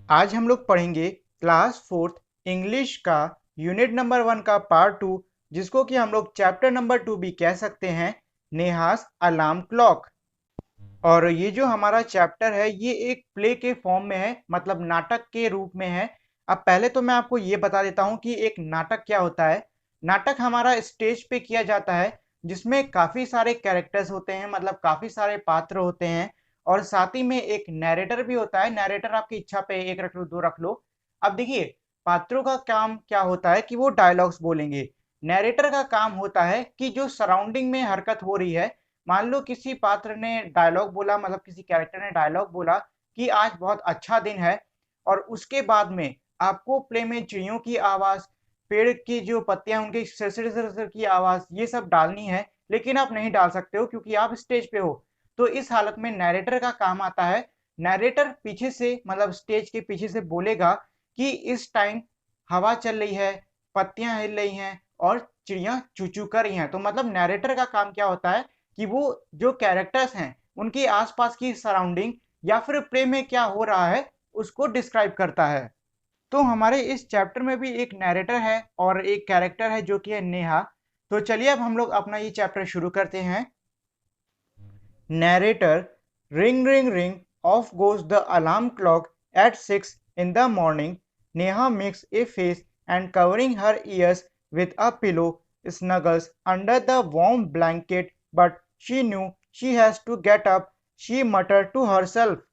आज हम लोग पढ़ेंगे क्लास फोर्थ इंग्लिश का यूनिट नंबर 1 का पार्ट 2, जिसको कि हम लोग चैप्टर नंबर 2 भी कह सकते हैं, नेहास अलार्म क्लॉक। और ये जो हमारा चैप्टर है ये एक प्ले के फॉर्म में है, मतलब नाटक के रूप में है। अब पहले तो मैं आपको ये बता देता हूँ कि एक नाटक क्या होता है। नाटक हमारा स्टेज पे किया जाता है, जिसमें काफी सारे कैरेक्टर्स होते हैं, मतलब काफी सारे पात्र होते हैं, और साथ ही में एक नैरेटर भी होता है। नैरेटर आपकी इच्छा पे एक रख लो, दो रख लो। अब देखिए, पात्रों का काम क्या होता है कि वो डायलॉग्स बोलेंगे। नैरेटर का काम होता है कि जो सराउंडिंग में हरकत हो रही है, मान लो किसी पात्र ने डायलॉग बोला, मतलब किसी कैरेक्टर ने डायलॉग बोला कि आज बहुत अच्छा दिन है, और उसके बाद में आपको प्ले में चिड़ियों की आवाज, पेड़ की जो पत्तियां उनके सिरसिर सिरसिर की आवाज, ये सब डालनी है। लेकिन आप नहीं डाल सकते हो क्योंकि आप स्टेज पे हो। तो इस हालत में नैरेटर का काम आता है। नैरेटर पीछे से, मतलब स्टेज के पीछे से बोलेगा कि इस टाइम हवा चल रही है, पत्तियां हिल रही हैं और चिड़िया चू चू कर रही हैं। तो मतलब नैरेटर का काम क्या होता है कि वो जो कैरेक्टर्स हैं उनके आसपास की सराउंडिंग या फिर प्ले में क्या हो रहा है उसको डिस्क्राइब करता है। तो हमारे इस चैप्टर में भी एक नैरेटर है और एक कैरेक्टर है जो कि है नेहा। तो चलिए अब हम लोग अपना ये चैप्टर शुरू करते हैं। Narrator: Ring ring ring, off goes the alarm clock at 6 in the morning. Neha makes a face and covering her ears with a pillow, snuggles under the warm blanket, but she knew she has to get up, she muttered to herself.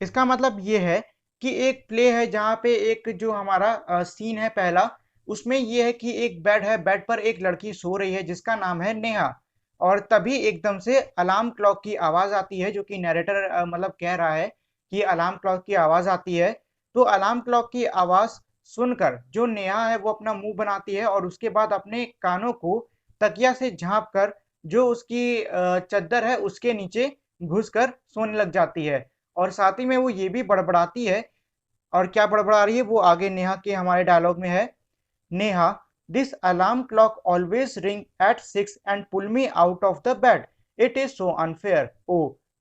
इसका मतलब ये है कि एक play है जहाँ पे एक जो हमारा सीन है पहला, उसमें ये है कि एक बेड है, बेड पर एक लड़की सो रही है जिसका नाम है नेहा। और तभी एकदम से अलार्म क्लॉक की आवाज आती है, जो कि नैरेटर मतलब कह रहा है कि अलार्म क्लॉक की आवाज आती है। तो अलार्म क्लॉक की आवाज सुनकर जो नेहा है वो अपना मुंह बनाती है और उसके बाद अपने कानों को तकिया से झांप कर जो उसकी चद्दर है उसके नीचे घुसकर सोने लग जाती है। और साथ ही में वो ये भी बड़बड़ाती है। और क्या बड़बड़ा रही है वो आगे नेहा के हमारे डायलॉग में है। Neha: this alarm clock always ring at 6 and pull me out of the bed. It is so unfair. Oh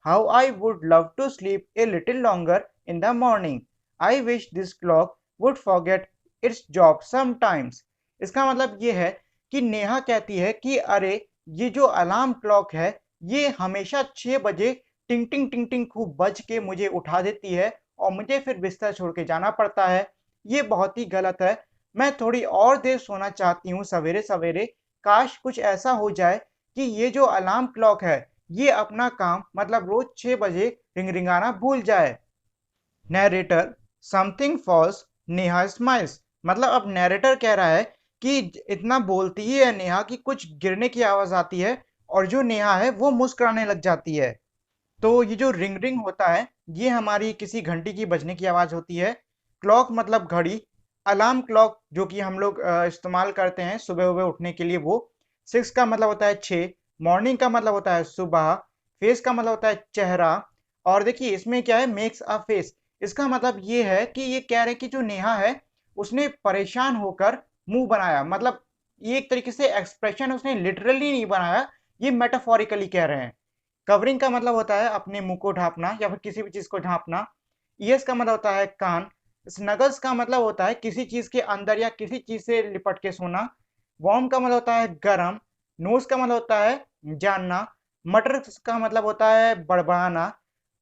how I would love to sleep a little longer in the morning. I wish this clock would forget its job sometimes. इसका मतलब ये है कि नेहा कहती है कि अरे, ये जो अलार्म क्लॉक है ये हमेशा 6 बजे टिंग टिंग टिंग टिंग खूब बज के मुझे उठा देती है और मुझे फिर बिस्तर छोड़ के जाना पड़ता है। ये बहुत ही गलत है। मैं थोड़ी और देर सोना चाहती हूँ सवेरे सवेरे। काश कुछ ऐसा हो जाए कि ये जो अलार्म क्लॉक है ये अपना काम, मतलब रोज 6 बजे रिंग रिंगाना भूल जाए। Narrator: something false. Neha smiles. मतलब अब नैरेटर कह रहा है कि इतना बोलती ही है नेहा कि कुछ गिरने की आवाज आती है और जो नेहा है वो मुस्कुराने लग जाती है। तो ये जो रिंग रिंग होता है ये हमारी किसी घंटी की बजने की आवाज होती है। क्लॉक मतलब घड़ी। अलार्म क्लॉक जो कि हम लोग इस्तेमाल करते हैं सुबह सुबह उठने के लिए, वो 6 का मतलब होता है 6। मॉर्निंग का मतलब होता है सुबह। फेस का मतलब होता है चेहरा। और देखिए इसमें क्या है, मेक्स अ फेस। इसका मतलब ये है कि ये कह रहे हैं कि जो नेहा है उसने परेशान होकर मुंह बनाया, मतलब ये एक तरीके से एक्सप्रेशन उसने लिटरली नहीं बनाया, ये मेटाफोरिकली कह रहे हैं। कवरिंग का मतलब होता है अपने मुंह को ढांपना या फिर किसी भी चीज को ढांपना। ईयर्स का मतलब होता है कान। स्नगल्स का मतलब होता है किसी चीज के अंदर या किसी चीज से लिपट के सोना। वार्म का मतलब होता है गर्म। नोज का मतलब होता है जानना। मटर का मतलब होता है बड़बड़ाना।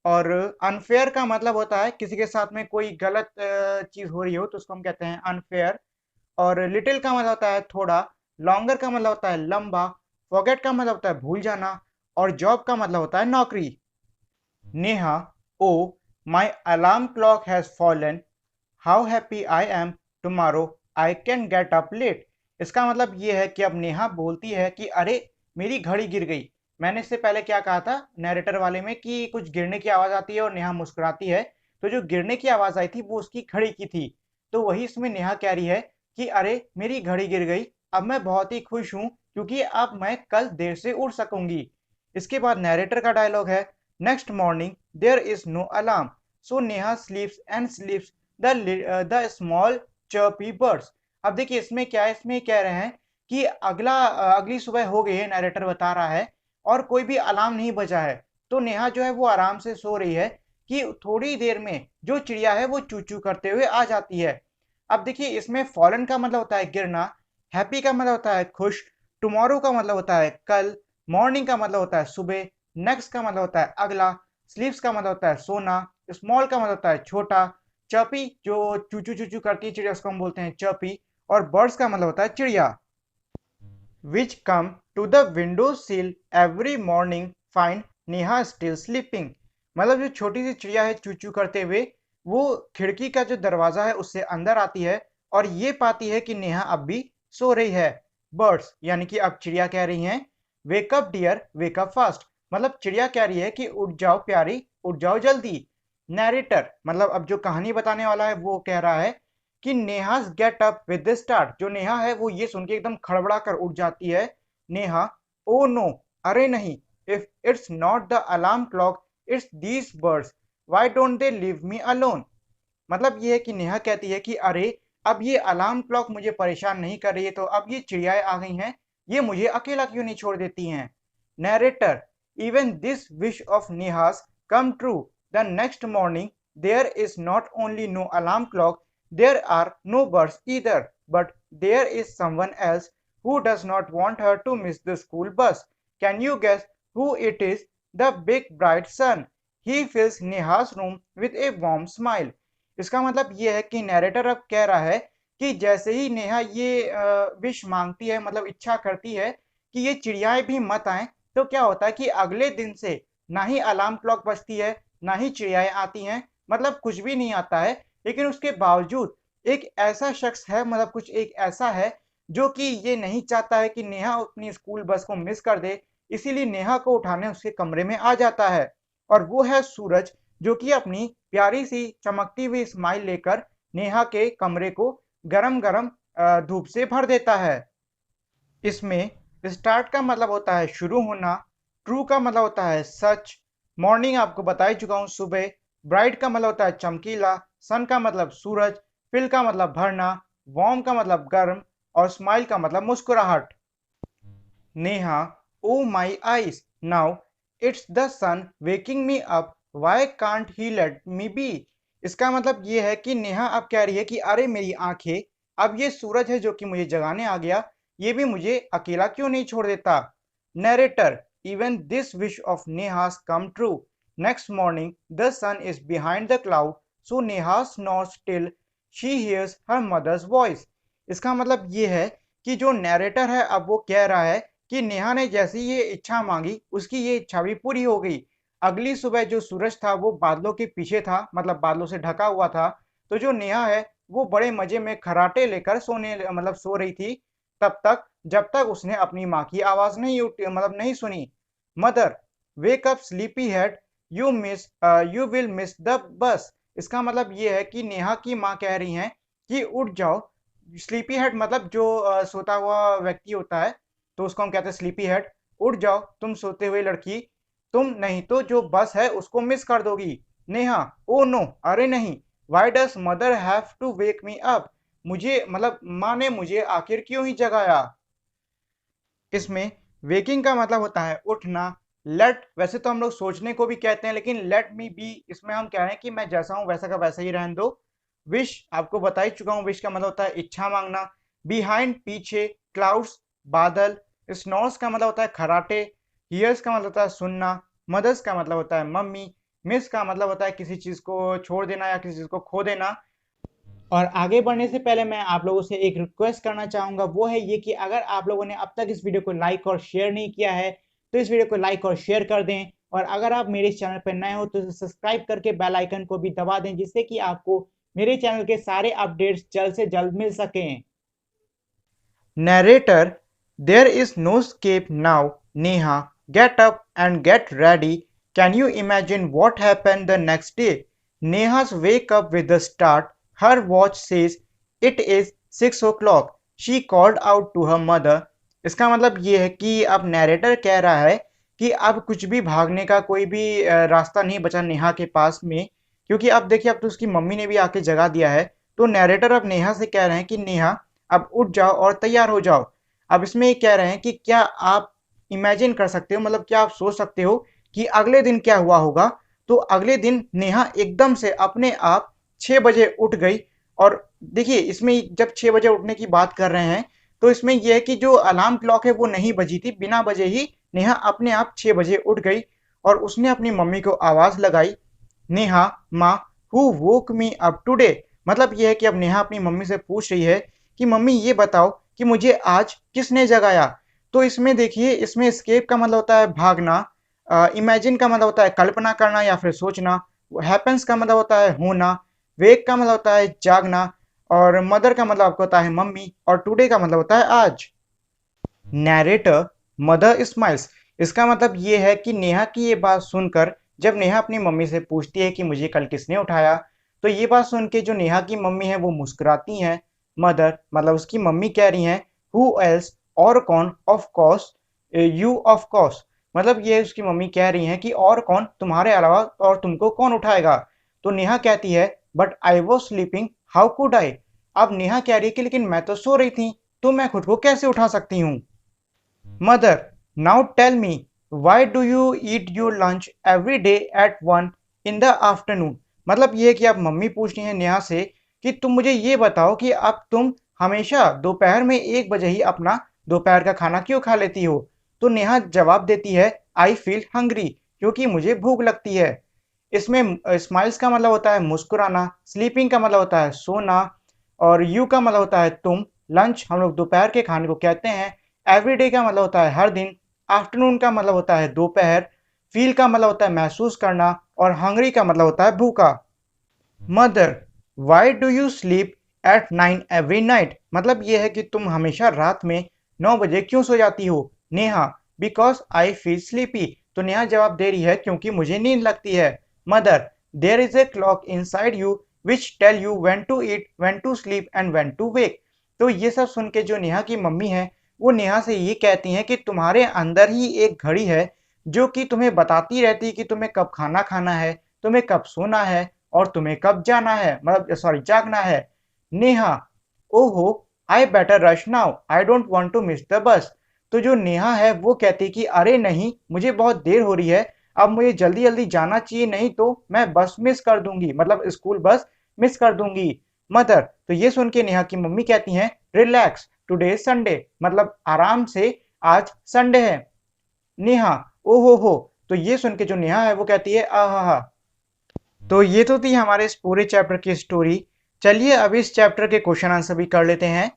और अनफेयर का मतलब होता है किसी के साथ में कोई गलत चीज हो रही हो तो उसको हम कहते हैं अनफेयर। और लिटिल का मतलब होता है थोड़ा। लॉन्गर का मतलब होता है लंबा। फॉरगेट का मतलब होता है भूल जाना। और जॉब का मतलब होता है नौकरी। Neha: oh my alarm clock has fallen. How happy I am. Tomorrow I can get up late. इसका मतलब ये है कि अब नेहा बोलती है कि अरे, मेरी घड़ी गिर गई। मैंने इससे पहले क्या कहा था नैरेटर वाले में कि कुछ गिरने की आवाज आती है और नेहा मुस्कुराती है। तो जो गिरने की आवाज आई थी वो उसकी घड़ी की थी। तो वही इसमें नेहा कह रही है कि अरे, मेरी घड़ी गिर गई। अब मैं बहुत ही खुश हूं क्योंकि अब मैं कल देर से उठ सकूंगी। इसके बाद नैरेटर का डायलॉग है। Next morning there is no alarm, so Neha sleeps and sleeps the small chirpy birds. अब देखिए इसमें क्या है, इसमें कह रहे हैं कि अगली सुबह हो गई है, नैरेटर बता रहा है, और कोई भी अलार्म नहीं बजा है। तो नेहा जो है वो आराम से सो रही है कि थोड़ी देर में जो चिड़िया है वो चू चू करते हुए आ जाती है। अब देखिए इसमें फॉलन का मतलब होता है गिरना, हैप्पी का मतलब होता है खुश, टुमारो का मतलब होता है कल, मॉर्निंग का मतलब होता है सुबह, नेक्स्ट का मतलब होता है अगला, स्लीप्स का मतलब होता है सोना, स्मॉल का मतलब होता है छोटा, चर्पी जो चूचू चूचू करती है चिड़िया उसको हम बोलते हैं चर्पी, और बर्ड्स का मतलब होता है चिड़िया। which come to the window sill every morning find Neha still sleeping। मतलब जो छोटी सी चिड़िया है चू चू करते हुए वो खिड़की का जो दरवाजा है उससे अंदर आती है और ये पाती है कि नेहा अब भी सो रही है। बर्ड्स यानी कि अब चिड़िया कह रही हैं wake up dear wake up fast, मतलब चिड़िया कह रही है कि उठ जाओ प्यारी उठ जाओ जल्दी। नैरेटर मतलब अब जो कहानी बताने वाला है वो कह रहा है कि Neha's get up with the start, जो नेहा है वो ये सुन के एकदम खड़बड़ा कर उठ जाती है। नेहा ओ नो, अरे नहीं, if it's not the alarm clock it's these birds, why don't they leave me alone. मतलब ये है कि नेहा कहती है कि अरे अब ये अलार्म क्लॉक मुझे परेशान नहीं कर रही है तो अब ये चिड़ियाएं आ गई हैं, ये मुझे अकेला क्यों नहीं छोड़ देती हैं। Narrator even this wish of Neha's come true, the next morning there is not only no alarm clock, there are no birds either, but there is someone else who does not want her to miss the school bus. Can you guess who it is? The big bright sun. He fills Neha's room with a warm smile. इसका मतलब ये है कि narrator अब कह रहा है कि जैसे ही नेहा ये विश मांगती है मतलब इच्छा करती है कि ये चिड़ियाएं भी मत आएं, तो क्या होता है कि अगले दिन से ना ही अलार्म क्लॉक बजती है ना ही चिड़ियाएं आती हैं, मतलब कुछ भी नहीं आता है। लेकिन उसके बावजूद एक ऐसा शख्स है मतलब कुछ एक ऐसा है जो कि ये नहीं चाहता है कि नेहा अपनी स्कूल बस को मिस कर दे, इसीलिए नेहा को उठाने उसके कमरे में आ जाता है। और वो है सूरज, जो कि अपनी प्यारी सी चमकती हुई स्माइल लेकर नेहा के कमरे को गरम गरम धूप से भर देता है। इसमें स्टार्ट का मतलब होता है शुरू होना, ट्रू का मतलब होता है सच, मॉर्निंग आपको बता ही चुका हूँ सुबह, ब्राइट का मतलब होता है चमकीला, सन का मतलब सूरज, फिल का मतलब भरना, वार्म का मतलब गर्म, और स्माइल का मतलब मुस्कुराहट। Neha oh my eyes now it's the sun waking me up, why can't he let me be. इसका मतलब ये है कि नेहा अब कह रही है कि अरे मेरी आंखें, अब ये सूरज है जो कि मुझे जगाने आ गया, ये भी मुझे अकेला क्यों नहीं छोड़ देता। Narrator even this wish of Neha's come true, next morning the sun is behind the cloud, so Neha snores till she hears her mother's voice. इसका मतलब ये है कि जो नैरेटर है अब वो कह रहा है कि नेहा ने जैसी ये इच्छा मांगी उसकी ये इच्छा भी पूरी हो गई। अगली सुबह जो सूरज था वो बादलों के पीछे था, मतलब बादलों से ढका हुआ था, तो जो नेहा है वो बड़े मजे में खराटे लेकर सोने मतलब सो रही थी तब तक जब तक उसने अपनी माँ की आवाज नहीं मतलब नहीं सुनी। Mother wake up sleepy head, you will miss the बस। इसका मतलब ये है कि नेहा की माँ कह रही हैं कि उठ जाओ। स्लीपी हेड मतलब जो सोता हुआ व्यक्ति होता है तो उसको हम कहते हैं स्लीपी हेड। उठ जाओ तुम सोते हुए लड़की, तुम नहीं तो जो बस है उसको मिस कर दोगी। नेहा ओ नो, अरे नहीं, why does mother have to wake me up, मुझे मतलब माँ ने मुझे आखिर क्यों ही जगाया। इसमें वेकिंग का मतलब होता है उठना। लेट वैसे तो हम लोग सोचने को भी कहते हैं लेकिन लेट मी बी इसमें हम कह रहे हैं कि मैं जैसा हूं वैसा का वैसा ही रहने दो। विश आपको बता ही चुका हूं, विश का मतलब होता है इच्छा मांगना। बिहाइंड पीछे, क्लाउड्स बादल, स्नोर्स का मतलब होता है खराटे, हियर्स का मतलब होता है सुनना, मदर्स का मतलब होता है मम्मी, मिस का मतलब होता है किसी चीज को छोड़ देना या किसी चीज को खो देना। और आगे बढ़ने से पहले मैं आप लोगों से एक रिक्वेस्ट करना चाहूंगा, वो है ये कि अगर आप लोगों ने अब तक इस वीडियो को लाइक और शेयर नहीं किया है तो इस वीडियो को लाइक और शेयर कर दें, और अगर आप मेरे चैनल पर नए हो तो सब्सक्राइब करके बेल आइकन को भी दबा दें जिससे कि आपको मेरे चैनल के सारे अपडेट्स जल्द से जल्द मिल सकें। Narrator, there is no escape now. Neha, get up and get ready. Can you imagine what happened the next day? Neha's wake up with a start. Her watch says it is 6 o'clock. She called out to her mother. इसका मतलब ये है कि अब narrator कह रहा है कि अब कुछ भी भागने का कोई भी रास्ता नहीं बचा नेहा के पास में, क्योंकि अब देखिए अब तो उसकी मम्मी ने भी आके जगा दिया है। तो नैरेटर अब नेहा से कह रहे हैं कि नेहा अब उठ जाओ और तैयार हो जाओ। अब इसमें ये कह रहे हैं कि क्या आप इमेजिन कर सकते हो, मतलब क्या आप सोच सकते हो कि अगले दिन क्या हुआ होगा। तो अगले दिन नेहा एकदम से अपने आप 6 बजे उठ गई। और देखिए इसमें जब 6 बजे उठने की बात कर रहे हैं तो इसमें यह है कि जो अलार्म क्लॉक है वो नहीं बजी थी, बिना बजे ही नेहा अपने आप 6 बजे उठ गई और उसने अपनी मम्मी को आवाज लगाई, नेहा माँ, who woke me up today. मतलब यह है कि अब नेहा अपनी मम्मी से पूछ रही है कि मम्मी ये बताओ कि मुझे आज किसने जगाया। तो इसमें देखिए इसमें एस्केप का मतलब होता है भागना, इमेजिन का मतलब होता है कल्पना करना या फिर सोचना, हैपेंस का मतलब होता है होना, वेक का मतलब होता है जागना, और मदर का मतलब आपको होता है मम्मी, और टुडे का मतलब होता है आज। नैरेटर मदर स्माइल्स, इसका मतलब ये है कि नेहा की ये बात सुनकर जब नेहा अपनी मम्मी से पूछती है कि मुझे कल किसने उठाया, तो ये बात सुन के जो नेहा की मम्मी है वो मुस्कुराती हैं। मदर मतलब उसकी मम्मी कह रही हैं, हु एल्स, और कौन, of course, you of course. मतलब ये उसकी मम्मी कह रही हैं कि और कौन, तुम्हारे अलावा और तुमको कौन उठाएगा। तो नेहा कहती है, but I was sleeping, how could I. अब नेहा कह रही है कि लेकिन मैं तो सो रही थी, तो मैं खुद को कैसे उठा सकती हूँ। Mother, now tell me, why do you eat your lunch every day at 1 in the afternoon? मतलब ये है कि अब मम्मी पूछ रही है नेहा से कि तुम मुझे ये बताओ कि अब तुम हमेशा दोपहर में 1 बजे ही अपना दोपहर का खाना क्यों खा लेती हो। तो नेहा जवाब देती है, आई फील हंग्री, क्योंकि मुझे भूख लगती है। इसमें स्माइल्स का मतलब होता है मुस्कुराना, स्लीपिंग का मतलब होता है सोना, और यू का मतलब होता है तुम, लंच हम लोग दोपहर के खाने को कहते हैं, एवरीडे का मतलब होता है हर दिन, आफ्टरनून का मतलब होता है दोपहर, फील का मतलब होता है महसूस करना, और हंग्री का मतलब होता है भूखा। Mother, why do you sleep at 9 every night. मतलब ये है कि तुम हमेशा रात में 9 बजे क्यों सो जाती हो। Neha, because I feel sleepy. तो नेहा जवाब दे रही है क्योंकि मुझे नींद लगती है। Mother, there is a clock inside you which tell you when to eat, when to sleep and when to wake. तो ये सब सुन के जो नेहा की मम्मी है वो नेहा से ये कहती हैं कि तुम्हारे अंदर ही एक घड़ी है जो कि तुम्हें बताती रहती है कि तुम्हें कब खाना खाना है, तुम्हें कब सोना है, और तुम्हें कब जाना है, मतलब सॉरी जागना है। नेहा, ओहो, I better rush now, I don't want to miss the bus. तो जो नेहा है वो कहती है कि अरे नहीं, मुझे बहुत देर हो रही है, अब मुझे जल्दी जल्दी जाना चाहिए, नहीं तो मैं बस मिस कर दूंगी, मतलब स्कूल बस मिस कर दूंगी। मदर, तो ये सुन के नेहा की मम्मी कहती हैं, रिलैक्स, टुडे संडे, मतलब आराम से, आज संडे है। नेहा, ओ हो, तो ये सुन के जो नेहा है वो कहती है, आहा। तो ये तो थी हमारे इस पूरे चैप्टर की स्टोरी। चलिए अब इस चैप्टर के क्वेश्चन आंसर भी कर लेते हैं।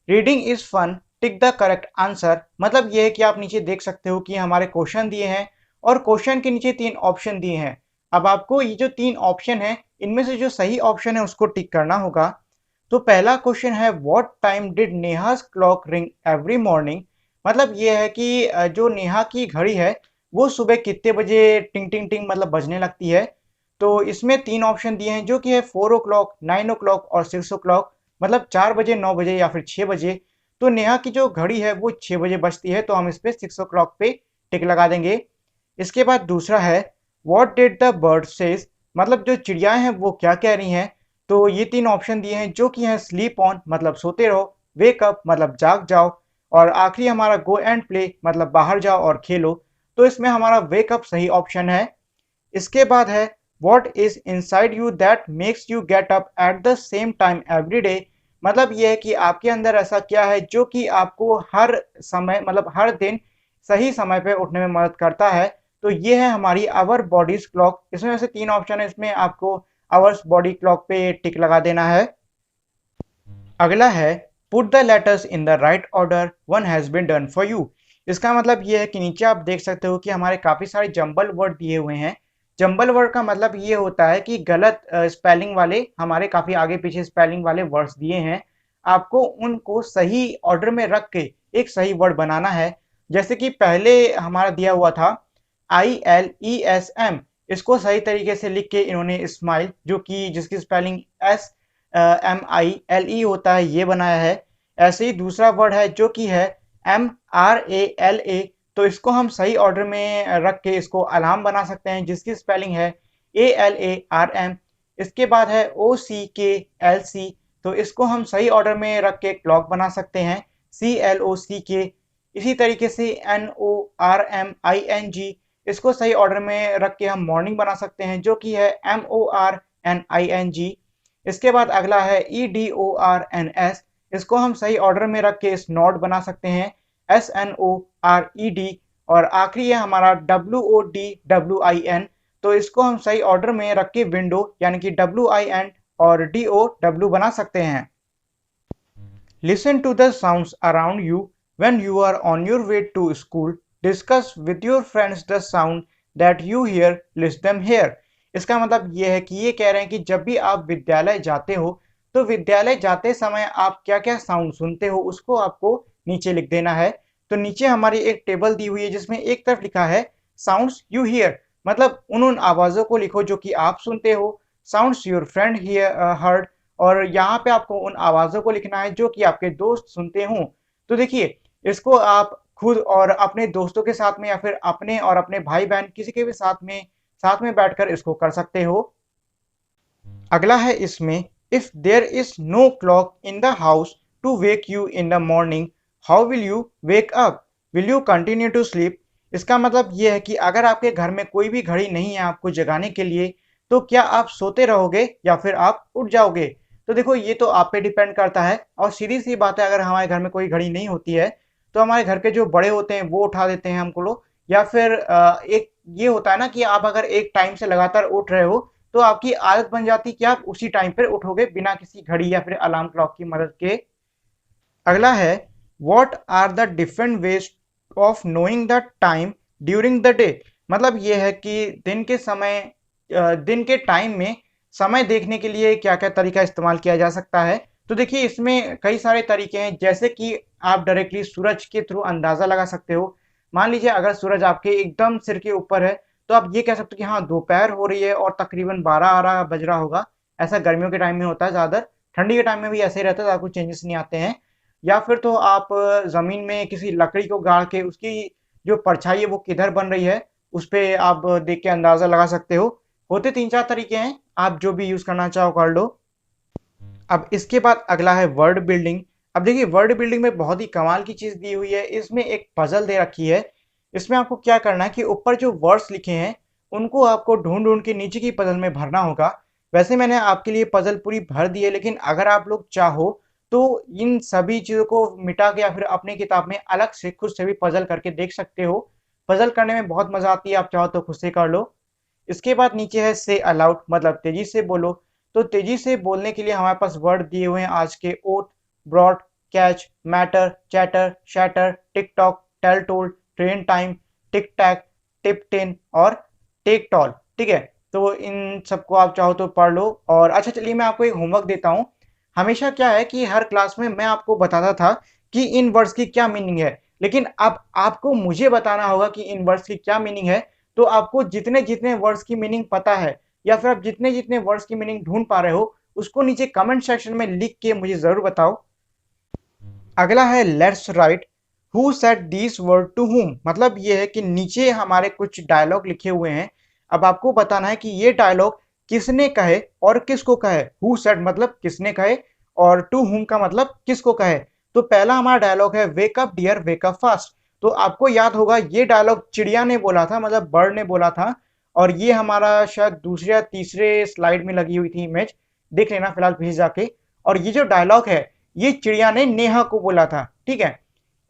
Reading is fun, tick the correct answer. मतलब ये है कि आप नीचे देख सकते हो कि हमारे क्वेश्चन दिए हैं और क्वेश्चन के नीचे 3 ऑप्शन दिए हैं। अब आपको ये जो 3 ऑप्शन है इनमें से जो सही ऑप्शन है उसको टिक करना होगा। तो पहला क्वेश्चन है, what time did Neha's clock ring every morning. मतलब ये है कि जो नेहा की घड़ी है वो सुबह कितने बजे टिंग टिंग टिंग मतलब बजने लगती है। तो इसमें 3 ऑप्शन दिए हैं जो कि है 4 o'clock, 9 o'clock और 6 o'clock, मतलब 4 बजे, 9 बजे या फिर 6 बजे। तो नेहा की जो घड़ी है वो 6 बजे बजती है, तो हम इस पे 6 o'clock पे टिक लगा देंगे। इसके बाद दूसरा है, what did the bird says. मतलब जो चिड़ियाएं हैं वो क्या कह रही हैं। तो ये 3 ऑप्शन दिए हैं जो कि हैं स्लीप ऑन मतलब सोते रहो, वेक अप मतलब जाग जाओ, और आखिरी हमारा गो एंड प्ले मतलब बाहर जाओ और खेलो। तो इसमें हमारा वेक अप सही ऑप्शन है। इसके बाद है, what is inside you that makes you get up at the same time every day. मतलब ये है कि आपके अंदर ऐसा क्या है जो कि आपको हर समय मतलब हर दिन सही समय पे उठने में मदद करता है। तो ये है हमारी आवर बॉडीज क्लॉक। इसमें से 3 ऑप्शन है, इसमें आपको आवर्स बॉडी क्लॉक पे टिक लगा देना है। अगला है, put the letters in the right order, one has been done for you. इसका मतलब ये है कि नीचे आप देख सकते हो कि हमारे काफी सारे जंबल वर्ड दिए हुए हैं। जंबल वर्ड का मतलब ये होता है कि गलत स्पेलिंग वाले, हमारे काफी आगे पीछे स्पेलिंग वाले वर्ड्स दिए हैं, आपको उनको सही ऑर्डर में रख के एक सही वर्ड बनाना है। जैसे कि पहले हमारा दिया हुआ था ILESM, इसको सही तरीके से लिख के इन्होंने स्माइल, जो कि जिसकी स्पेलिंग SMILE होता है, ये बनाया है। ऐसे ही दूसरा वर्ड है जो कि है MRALA, तो इसको हम सही ऑर्डर में रख के इसको अलार्म बना सकते हैं, जिसकी स्पेलिंग है ALARM। इसके बाद है OCKLC, तो इसको हम सही ऑर्डर में रख के क्लॉक बना सकते हैं, CLOCK। इसी तरीके से NORMING, इसको सही ऑर्डर में रख के हम मॉर्निंग बना सकते हैं, जो कि है MORNING। इसके बाद अगला है EDORNS, इसको हम सही ऑर्डर में रख के स्नॉट बना सकते हैं, SNORED। और आखिरी है हमारा WODWIN, तो इसको हम सही ऑर्डर में रख के विंडो यानी कि WIN और DOW बना सकते हैं। Listen to the sounds around you when you are on your way to school. Discuss with your friends the sound that you hear. List them here. इसका मतलब ये है कि ये कह रहे हैं कि जब भी आप विद्यालय जाते हो तो विद्यालय जाते समय आप क्या क्या साउंड सुनते हो उसको आपको नीचे लिख देना है। तो नीचे हमारी एक टेबल दी हुई है जिसमें एक तरफ लिखा है साउंड्स यू हियर, मतलब उन आवाज़ों को लिखो जो कि आप सुनते हो। Sounds your friend here heard, और यहाँ पे आपको उन आवाज़ों को लिखना है जो कि आपके दोस्त सुनते हों। तो देखिए, इसको आप खुद और अपने दोस्तों के साथ में या फिर अपने और अपने भाई-बहन किसी के भी साथ में बैठकर इसको कर सकते हो। अगला है इसमें, if there is no clock in the house to wake you in the morning, how will you wake up? Will you continue to sleep? इसका मतलब ये है कि अगर आपके घर में कोई भी घड़ी नहीं है आपको जगाने के लिए, तो क्या आप सोते रहोगे या फिर आप उठ जाओगे? तो देखो, ये तो आप पे डिपेंड करता है, और सीधी सी बात है, अगर हमारे घर में कोई घड़ी नहीं होती है तो हमारे घर के जो बड़े होते हैं वो उठा देते हैं हमको लोग। या फिर एक ये होता है ना कि आप अगर एक टाइम से लगातार उठ रहे हो तो आपकी आदत बन जाती है कि आप उसी टाइम पर उठोगे बिना किसी घड़ी या फिर अलार्म क्लॉक की मदद के। अगला है, what are the different ways of knowing the time during the day? मतलब ये है कि दिन के टाइम में समय देखने के लिए क्या क्या तरीका इस्तेमाल किया जा सकता है। तो देखिए, इसमें कई सारे तरीके हैं, जैसे कि आप डायरेक्टली सूरज के थ्रू अंदाजा लगा सकते हो। मान लीजिए अगर सूरज आपके एकदम सिर के ऊपर है तो आप ये कह सकते हो कि हाँ, दोपहर हो रही है और तकरीबन 12 बज रहा होगा। ऐसा गर्मियों के टाइम में होता है ज़्यादा, ठंडी के टाइम में भी ऐसे ही रहता है, ज़्यादा कुछ चेंजेस नहीं आते हैं। या फिर तो आप ज़मीन में किसी लकड़ी को गाड़ के उसकी जो परछाई है वो किधर बन रही है उस पे आप देख के अंदाज़ा लगा सकते हो। होते 3-4 तरीके हैं, आप जो भी यूज़ करना चाहो कर लो। अब इसके बाद अगला है वर्ड बिल्डिंग। अब देखिए, वर्ड बिल्डिंग में बहुत ही कमाल की चीज़ दी हुई है। इसमें एक पजल दे रखी है। इसमें आपको क्या करना है कि ऊपर जो वर्ड्स लिखे हैं उनको आपको ढूंढ के नीचे की पजल में भरना होगा। वैसे मैंने आपके लिए पजल पूरी भर दी है, लेकिन अगर आप लोग चाहो तो इन सभी चीज़ों को मिटा के या फिर अपनी किताब में अलग से खुद से भी पजल करके देख सकते हो। पजल करने में बहुत मज़ा आती है, आप चाहो तो खुद से कर लो। इसके बाद नीचे है से अलाउड, मतलब तेजी से बोलो। तो तेजी से बोलने के लिए हमारे पास वर्ड दिए हुए हैं आज के: oat, broad, catch, matter, chatter, shatter, tick tock, tell toll, train time, tick tack, tip ten और टेक टॉल। ठीक है, तो इन सबको आप चाहो तो पढ़ लो। और अच्छा, चलिए मैं आपको एक होमवर्क देता हूँ। हमेशा क्या है कि हर क्लास में मैं आपको बताता था कि इन वर्ड्स की क्या मीनिंग है, लेकिन अब आपको मुझे बताना होगा कि इन वर्ड्स की क्या मीनिंग है। तो आपको जितने जितने वर्ड्स की मीनिंग पता है या फिर आप जितने जितने वर्ड्स की मीनिंग ढूंढ पा रहे हो उसको नीचे कमेंट सेक्शन में लिख के मुझे जरूर बताओ। अगला है let's write who said this word to whom, मतलब ये है कि नीचे हमारे कुछ डायलॉग लिखे हुए हैं। अब आपको बताना है कि ये डायलॉग किसने कहे और किसको कहे। हु सेड मतलब किसने कहे, और टू हुम का मतलब किसको कहे। तो पहला हमारा डायलॉग है wake up dear wake up fast. तो आपको याद होगा ये डायलॉग चिड़िया ने बोला था, मतलब बर्ड ने बोला था। और ये हमारा शायद दूसरे या तीसरे स्लाइड में लगी हुई थी इमेज, देख लेना फिलहाल पीछे जाके। और ये जो डायलॉग है ये चिड़िया ने नेहा को बोला था। ठीक है,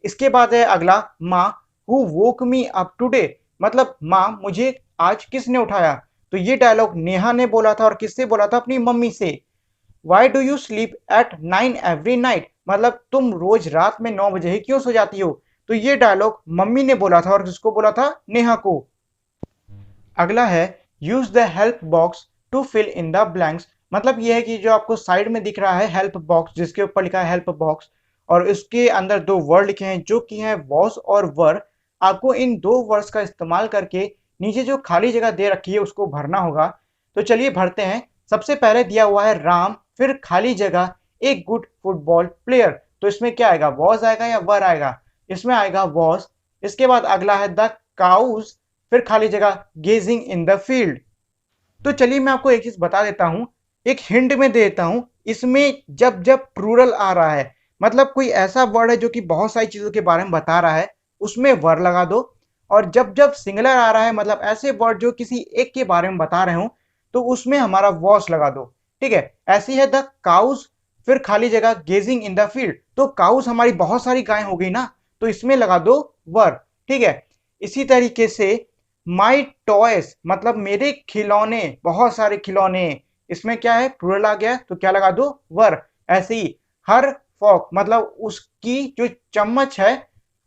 इसके बाद है अगला माँ, who woke me up today, मतलब माँ मुझे आज किसने उठाया। तो ये डायलॉग नेहा ने बोला था, और किससे बोला था? अपनी मम्मी से। Why do you sleep at 9 every night, मतलब तुम रोज रात में 9 बजे ही क्यों सो जाती हो। तो ये डायलॉग मम्मी ने बोला था, और किसको बोला था? नेहा को। अगला है use the help box to fill in the blanks, मतलब ये है कि जो आपको साइड में दिख रहा है हेल्प बॉक्स जिसके ऊपर लिखा है हेल्प बॉक्स, और इसके अंदर दो वर्ड लिखे हैं जो कि हैं वॉस और वर। आपको इन दो वर्ड्स का इस्तेमाल करके नीचे जो खाली जगह दे रखी है उसको भरना होगा। तो चलिए भरते हैं। सबसे पहले दिया हुआ है राम, फिर खाली जगह एक गुड फुटबॉल प्लेयर। तो इसमें क्या आएगा? वॉज आएगा या वर आएगा? इसमें आएगा वॉज। इसके बाद अगला है द काउज, फिर खाली जगह गेजिंग इन द फील्ड। तो चलिए मैं आपको एक चीज बता देता हूं, एक हिंट में दे देता हूं। इसमें जब जब प्लूरल आ रहा है, मतलब कोई ऐसा वर्ड है जो कि बहुत सारी चीजों के बारे में बता रहा है, उसमें वर लगा दो। और जब जब सिंगुलर आ रहा है मतलब ऐसे वर्ड जो किसी एक के बारे में बता रहे हो तो उसमें हमारा वॉस लगा दो। ठीक है, ऐसी है द काउज, फिर खाली जगह गेजिंग इन द फील्ड, तो काउज हमारी बहुत सारी गायें हो गई ना, तो इसमें लगा दो वर। ठीक है, इसी तरीके से माई टॉयस मतलब मेरे खिलौने, बहुत सारे खिलौने, इसमें क्या है प्लूरल आ गया तो क्या लगा दो वर। ऐसे ही हर फॉक मतलब उसकी जो चम्मच है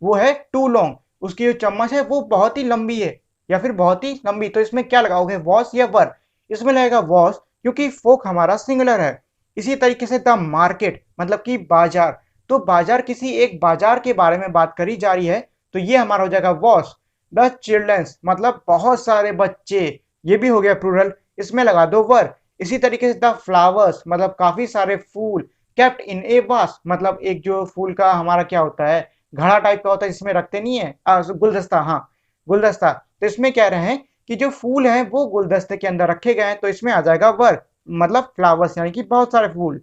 वो है टू लॉन्ग, उसकी जो चम्मच है वो बहुत ही लंबी है या फिर बहुत ही लंबी, तो इसमें क्या लगाओगे वॉस या वर। इसमें लगेगा वॉस क्योंकि फोक हमारा सिंगुलर है। इसी तरीके से द मार्केट मतलब कि बाजार, तो बाजार किसी एक बाजार के बारे में बात करी जा रही है तो ये हमारा हो जाएगा वॉस। द चिल्ड्रंस मतलब बहुत सारे बच्चे, ये भी हो गया प्लूरल, इसमें लगा दो वर। इसी तरीके से द फ्लावर्स मतलब काफी सारे फूल, केप्ट इन ए वास मतलब एक जो फूल का हमारा क्या होता है घड़ा टाइप का होता है जिसमें रखते नहीं है गुलदस्ता, हाँ गुलदस्ता, तो इसमें कह रहे हैं कि जो फूल हैं वो गुलदस्ते के अंदर रखे गए हैं तो इसमें आ जाएगा वर मतलब फ्लावर्स यानी कि बहुत सारे फूल।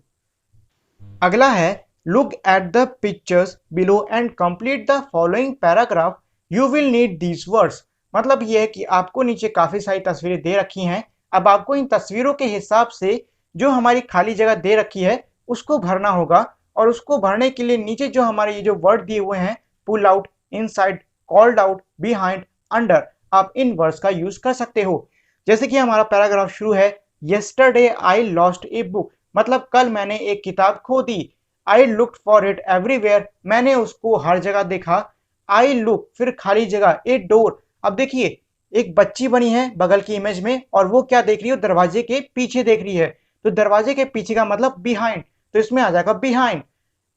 अगला है look at the pictures below and complete the following paragraph, you will need these words, मतलब ये है कि आपको नीचे काफी सारी तस्वीरें दे रखी हैं, अब आपको इन तस्वीरों के हिसाब से जो हमारी खाली जगह दे रखी है उसको भरना होगा। और उसको भरने के लिए नीचे जो हमारे ये जो वर्ड दिए हुए हैं pull out, inside, called out, behind, under, आप इन वर्ड्स का यूज कर सकते हो। जैसे कि हमारा पैराग्राफ शुरू है, yesterday I lost a book मतलब कल मैंने एक किताब खो दी। I look for it everywhere मैंने उसको हर जगह देखा। आई लुक फिर खाली जगह ए डोर, अब देखिए एक बच्ची बनी है बगल की इमेज में और वो क्या देख रही है दरवाजे के पीछे देख रही है, तो दरवाजे के पीछे का मतलब बिहाइंड, तो इसमें आ जाएगा बिहाइंड।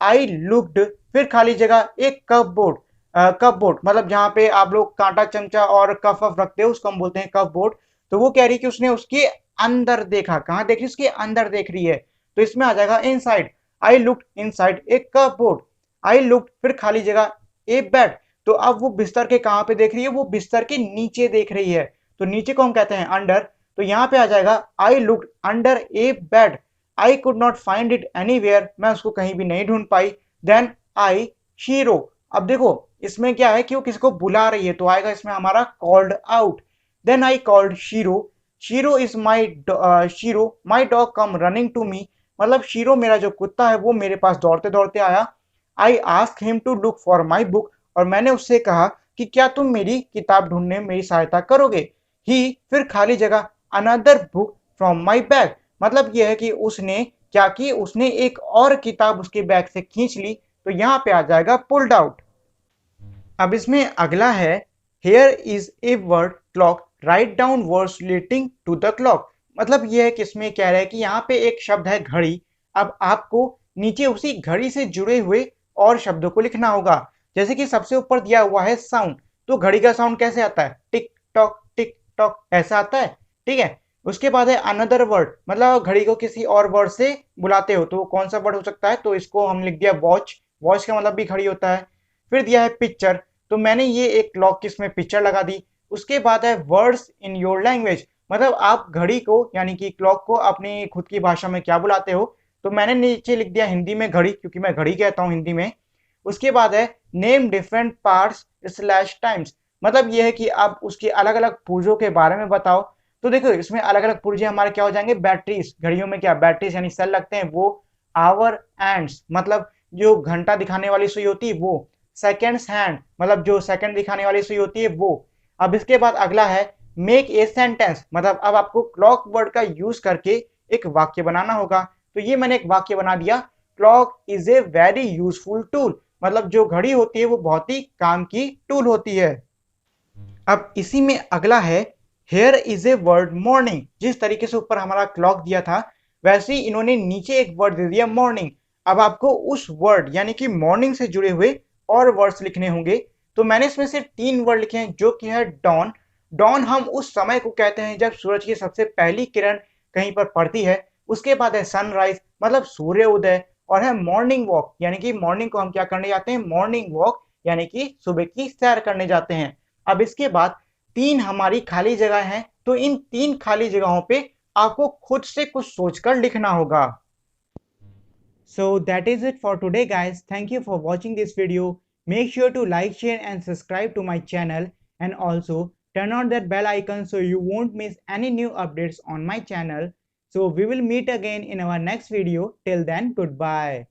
आई लुक्ड फिर खाली जगह एक कप बोर्ड, कप बोर्ड मतलब जहां पे आप लोग कांटा चमचा और कफ वफ रखते हो उसको हम बोलते हैं कप बोर्ड, तो वो कह रही है कि उसने उसके अंदर देखा, कहां देख रही है उसके अंदर देख रही है, तो इसमें आ जाएगा inside. I looked inside a cup board. I looked फिर खाली जगह ए बेड, तो अब वो बिस्तर के कहां पे देख रही है वो बिस्तर के नीचे देख रही है, तो नीचे को हम कहते हैं अंडर, तो यहां पे आ जाएगा I looked under A bed. I could not find it anywhere मैं उसको कहीं भी नहीं ढूंढ पाई। देन आई शीरो, अब देखो इसमें क्या है कि वो किसी को बुला रही है तो आएगा इसमें हमारा called out. Then I called Shiro, Shiro is my, Shiro my dog come running to me मतलब शीरो मेरा जो कुत्ता है वो मेरे पास दौड़ते दौड़ते आया। I ask him to look for my book, और मैंने उससे कहा कि क्या तुम मेरी किताब ढूंढने में मेरी सहायता करोगे। ही फिर खाली जगह another book from my bag, मतलब यह है कि उसने क्या की उसने एक और किताब उसके बैग से खींच ली, तो यहां पे आ जाएगा पुल्ड आउट। अब इसमें अगला है here is a word clock write down words relating to the clock, मतलब यह है कि इसमें कह रहा है कि यहाँ पे एक शब्द है घड़ी, अब आपको नीचे उसी घड़ी से जुड़े हुए और शब्दों को लिखना होगा। जैसे कि सबसे ऊपर दिया हुआ है साउंड, तो घड़ी का साउंड कैसे आता है टिक टॉक ऐसा आता है। ठीक है, उसके बाद है अनदर वर्ड मतलब घड़ी को किसी और वर्ड से बुलाते हो तो कौन सा वर्ड हो सकता है, तो इसको हम लिख दिया वॉच, वॉच का मतलब भी घड़ी होता है। फिर दिया है पिक्चर, तो मैंने ये एक क्लॉक की इसमें पिक्चर लगा दी। उसके बाद है वर्ड्स इन योर लैंग्वेज, मतलब आप घड़ी को यानी कि क्लॉक को अपनी खुद की भाषा में क्या बुलाते हो, तो मैंने नीचे लिख दिया हिंदी में घड़ी क्योंकि मैं घड़ी कहता हूँ हिंदी में। उसके बाद है name different parts slash times, मतलब ये है कि आप उसके अलग अलग पुर्जों के बारे में बताओ। तो देखो इसमें अलग अलग पुर्जे हमारे क्या हो जाएंगे बैटरीज, घड़ियों में क्या बैटरीज यानी सेल लगते हैं वो। आवर एंड्स मतलब जो घंटा दिखाने वाली सुई होती है वो। सेकेंड्स हैंड मतलब जो सेकंड दिखाने वाली सुई होती है वो। अब इसके बाद अगला है मेक ए सेंटेंस, मतलब अब आपको क्लॉक वर्ड का यूज करके एक वाक्य बनाना होगा, तो ये मैंने एक वाक्य बना दिया, clock is a very useful tool, मतलब जो घड़ी होती है वो बहुत ही काम की टूल होती है। अब इसी में अगला है here is a word morning, जिस तरीके से ऊपर हमारा क्लॉक दिया था वैसे ही इन्होंने नीचे एक वर्ड दे दिया मॉर्निंग। अब आपको उस वर्ड यानी कि मॉर्निंग से जुड़े हुए और वर्ड्स लिखने होंगे, तो मैंने इसमें से 3 वर्ड लिखे हैं जो कि है डॉन। डॉन हम उस समय को कहते हैं जब सूरज की सबसे पहली किरण कहीं पर पड़ती है। उसके बाद है सनराइज मतलब सूर्य उदय, और है मॉर्निंग वॉक यानी कि मॉर्निंग को हम क्या करने जाते हैं मॉर्निंग वॉक यानी कि सुबह की सैर करने जाते हैं। अब इसके बाद 3 हमारी खाली जगह हैं, तो इन 3 खाली जगहों पे आपको खुद से कुछ सोचकर लिखना होगा। So that is it for today guys. Thank you for watching this video. Make sure to like, share and subscribe to my channel. and also turn on that bell icon so you won't miss any new updates on my channel. So we will meet again in our next video. Till then, goodbye.